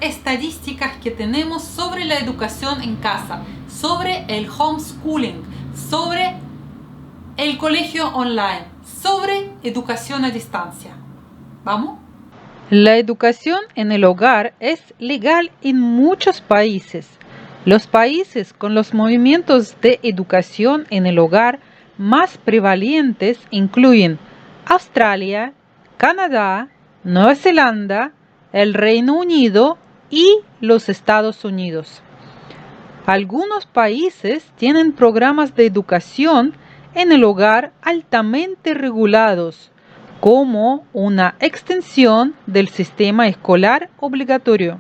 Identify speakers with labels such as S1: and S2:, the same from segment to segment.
S1: estadísticas que tenemos sobre la educación en casa, sobre el homeschooling, sobre el colegio online, sobre educación a distancia. ¿Vamos?
S2: La educación en el hogar es legal en muchos países. Los países con los movimientos de educación en el hogar más prevalentes incluyen Australia, Canadá, Nueva Zelanda, el Reino Unido y los Estados Unidos. Algunos países tienen programas de educación en el hogar altamente regulados, como una extensión del sistema escolar obligatorio.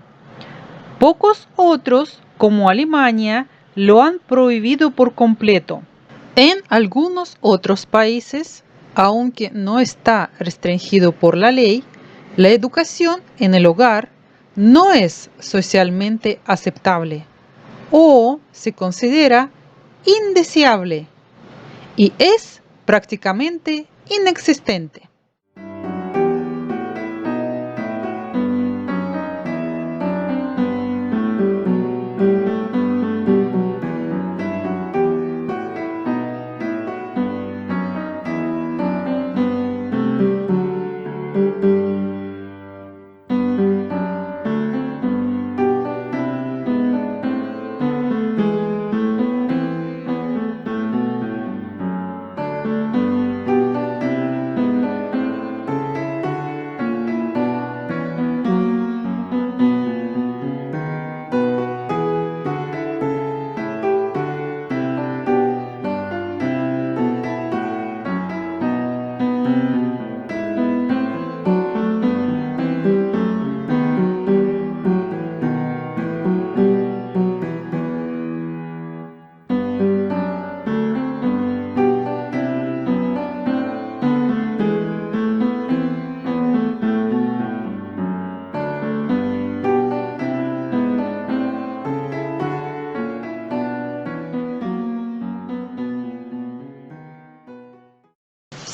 S2: Pocos otros, como Alemania, lo han prohibido por completo. En algunos otros países, aunque no está restringido por la ley, la educación en el hogar no es socialmente aceptable o se considera indeseable y es prácticamente inexistente.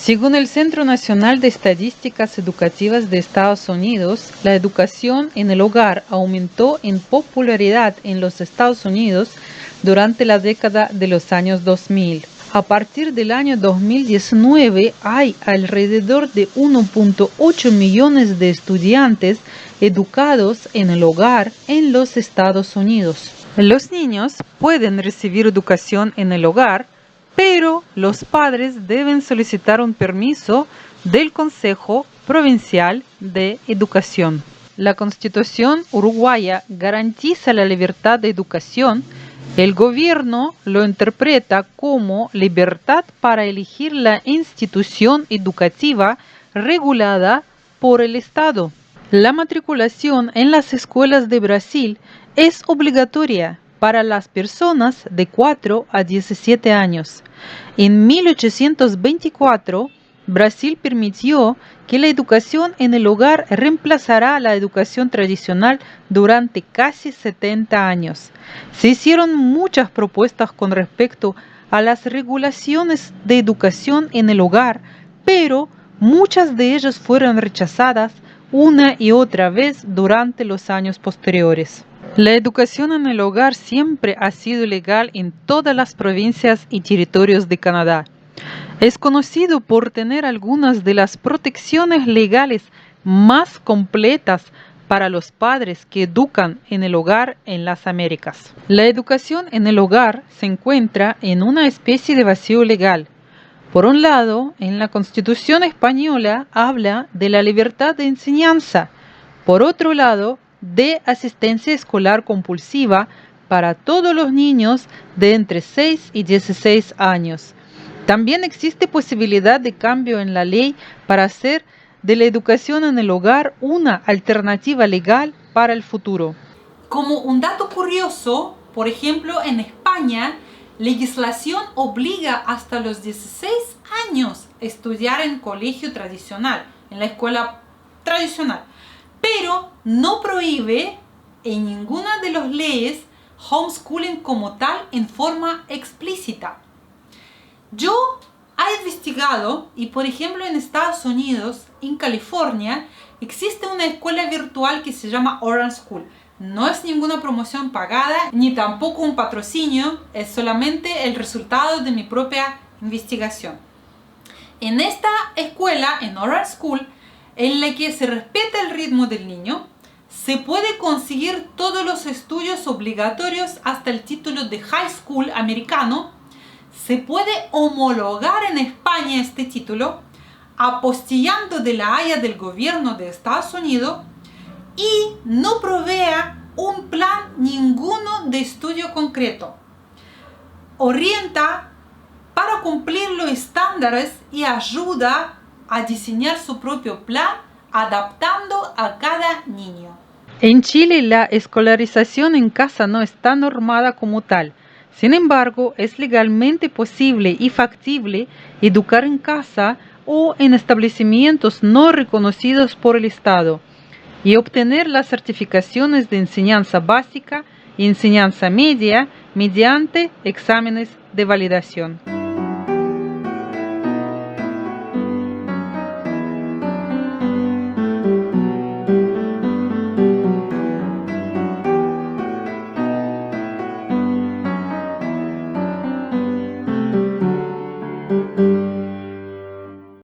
S2: Según el Centro Nacional de Estadísticas Educativas de Estados Unidos, la educación en el hogar aumentó en popularidad en los Estados Unidos durante la década de los años 2000. A partir del año 2019 hay alrededor de 1.8 millones de estudiantes educados en el hogar en los Estados Unidos. Los niños pueden recibir educación en el hogar, pero los padres deben solicitar un permiso del Consejo Provincial de Educación. La Constitución uruguaya garantiza la libertad de educación. El gobierno lo interpreta como libertad para elegir la institución educativa regulada por el Estado. La matriculación en las escuelas de Brasil es obligatoria para las personas de 4 a 17 años. En 1824, Brasil permitió que la educación en el hogar reemplazara la educación tradicional durante casi 70 años. Se hicieron muchas propuestas con respecto a las regulaciones de educación en el hogar, pero muchas de ellas fueron rechazadas una y otra vez durante los años posteriores. La educación en el hogar siempre ha sido legal en todas las provincias y territorios de Canadá. Es conocido por tener algunas de las protecciones legales más completas para los padres que educan en el hogar en las Américas. La educación en el hogar se encuentra en una especie de vacío legal. Por un lado, en la Constitución española habla de la libertad de enseñanza. Por otro lado, de asistencia escolar compulsiva para todos los niños de entre 6 y 16 años. También existe posibilidad de cambio en la ley para hacer de la educación en el hogar una alternativa legal para el futuro.
S1: Como un dato curioso, por ejemplo, en España, legislación obliga hasta los 16 años a estudiar en colegio tradicional, en la escuela tradicional, pero no prohíbe en ninguna de las leyes homeschooling como tal en forma explícita. Yo he investigado y, por ejemplo, en Estados Unidos, en California, existe una escuela virtual que se llama Orange School. No es ninguna promoción pagada ni tampoco un patrocinio, es solamente el resultado de mi propia investigación. En esta escuela, en Orange School, en la que se respeta el ritmo del niño, se puede conseguir todos los estudios obligatorios hasta el título de high school americano. Se puede homologar en España este título apostillando de la Haya del gobierno de Estados Unidos y no provea un plan ninguno de estudio concreto. Orienta para cumplir los estándares y ayuda a diseñar su propio plan adaptando a cada niño.
S2: En Chile la escolarización en casa no está normada como tal. Sin embargo, es legalmente posible y factible educar en casa o en establecimientos no reconocidos por el Estado y obtener las certificaciones de enseñanza básica y enseñanza media mediante exámenes de validación.